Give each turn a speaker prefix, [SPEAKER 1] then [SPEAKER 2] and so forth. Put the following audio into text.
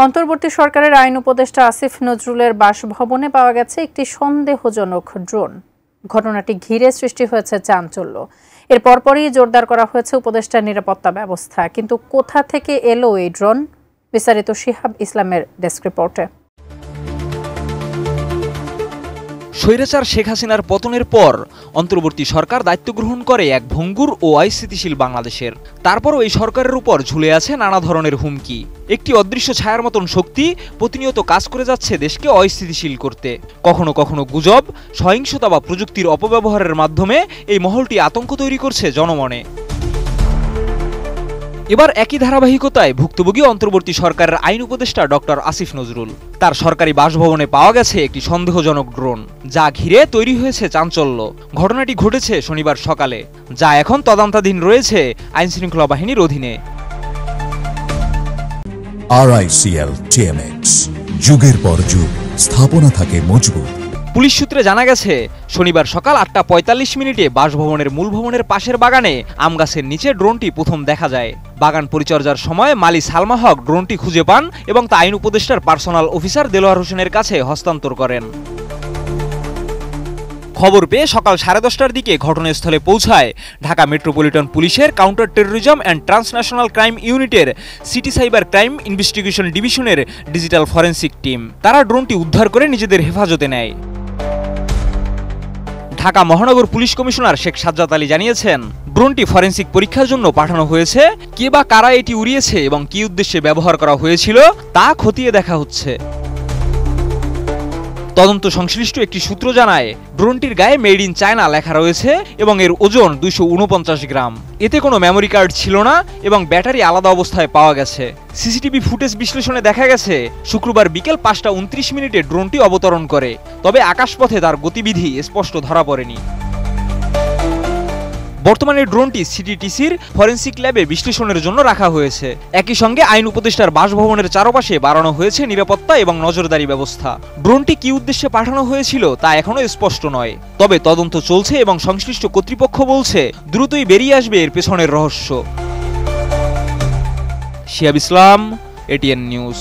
[SPEAKER 1] অন্তর্বর্তী সরকারের আইন উপদেষ্টা আসিফ নজরুলের বাসভবনে পাওয়া গেছে একটি সন্দেহজনক ড্রোন। ঘটনাটি ঘিরে সৃষ্টি হয়েছে চাঞ্চল্য। এর পরপরই জোরদার করা হয়েছে উপদেষ্টার নিরাপত্তা ব্যবস্থা। কিন্তু কোথা থেকে এলো এই ড্রোন? বিস্তারিত শিহাব ইসলামের ডেস্ক রিপোর্টে।
[SPEAKER 2] স্বৈরাচার শেখ হাসিনার পতনের পর অন্তর্বর্তী সরকার দায়িত্ব গ্রহণ করে এক ভঙ্গুর ও অস্থিতিশীল বাংলাদেশের। তারপরও এই সরকারের উপর ঝুলে আছে নানা ধরনের হুমকি। একটি অদৃশ্য ছায়ার মতন শক্তি প্রতিনিয়ত কাজ করে যাচ্ছে দেশকে অস্থিতিশীল করতে। কখনো কখনো গুজব, সহিংসতা বা প্রযুক্তির অপব্যবহারের মাধ্যমে এই মহলটি আতঙ্ক তৈরি করছে জনমনে। এবার একই ধারাবাহিকতায় ভুক্তভোগী অন্তর্বর্তী সরকারের আইন উপদেষ্টা ডক্টর আসিফ নজরুল। তার সরকারি বাসভবনে পাওয়া গেছে একটি সন্দেহজনক ড্রোন, যা ঘিরে তৈরি হয়েছে চাঞ্চল্য। ঘটনাটি ঘটেছে শনিবার সকালে, যা এখন তদন্তাধীন রয়েছে আইনশৃঙ্খলা বাহিনীর অধীনে।
[SPEAKER 3] RICL TMX, যুগের পর যুগ স্থাপনা থাকে মজবুত।
[SPEAKER 2] পুলিশ সূত্রে জানা গেছে, শনিবার সকাল 8:45 বাসভবনের মূল ভবনের পাশের বাগানে আম গাছের নিচে ড্রোনটি প্রথম দেখা যায়। বাগান পরিচর্যার সময় মালি সালমা হক ড্রোনটি খুঁজে পান এবং তা আইন উপদেষ্টার পার্সোনাল অফিসার দেলোয়ার হোসেনের কাছে হস্তান্তর করেন। খবর পেয়ে সকাল 10:30টার দিকে ঘটনাস্থলে পৌঁছায় ঢাকা মেট্রোপলিটন পুলিশের counter terrorism and transnational crime ইউনিটের সিটি সাইবার ক্রাইম ইনভেস্টিগেশন ডিভিশনের ডিজিটাল ফরেন্সিক টিম। তারা ড্রোনটি উদ্ধার করে নিজেদের হেফাজতে নেয়। ঢাকা মহানগর পুলিশ কমিশনার শেখ সাজ্জাদ আলী জানিয়েছেন, ড্রোনটি ফরেনসিক পরীক্ষার জন্য পাঠানো হয়েছে। কে বা কারা এটি উড়িয়েছে এবং কী উদ্দেশ্যে ব্যবহার করা হয়েছিল তা খতিয়ে দেখা হচ্ছে। তদন্ত সংশ্লিষ্ট একটি সূত্র জানায়, ড্রোনটির গায়ে মেড ইন চায়না লেখা রয়েছে এবং এর ওজন 249 গ্রাম। এতে কোনো মেমোরি কার্ড ছিল না এবং ব্যাটারি আলাদা অবস্থায় পাওয়া গেছে। সিসিটিভি ফুটেজ বিশ্লেষণে দেখা গেছে, শুক্রবার বিকেল 5:29 ড্রোনটি অবতরণ করে, তবে আকাশপথে তার গতিবিধি স্পষ্ট ধরা পড়েনি। বর্তমানে ড্রোনটি সিটিটিসির ফরেনসিক ল্যাবে বিশ্লেষণের জন্য রাখা হয়েছে। একই সঙ্গে আইন উপদেষ্টার বাসভবনের চারপাশে বাড়ানো হয়েছে নিরাপত্তা এবং নজরদারি ব্যবস্থা। ড্রোনটি কী উদ্দেশ্যে পাঠানো হয়েছিল তা এখনো স্পষ্ট নয়, তবে তদন্ত চলছে এবং সংশ্লিষ্ট কর্তৃপক্ষ বলছে দ্রুতই বেরিয়ে আসবে এর পেছনের রহস্য। শিহাব ইসলাম, ATN নিউজ।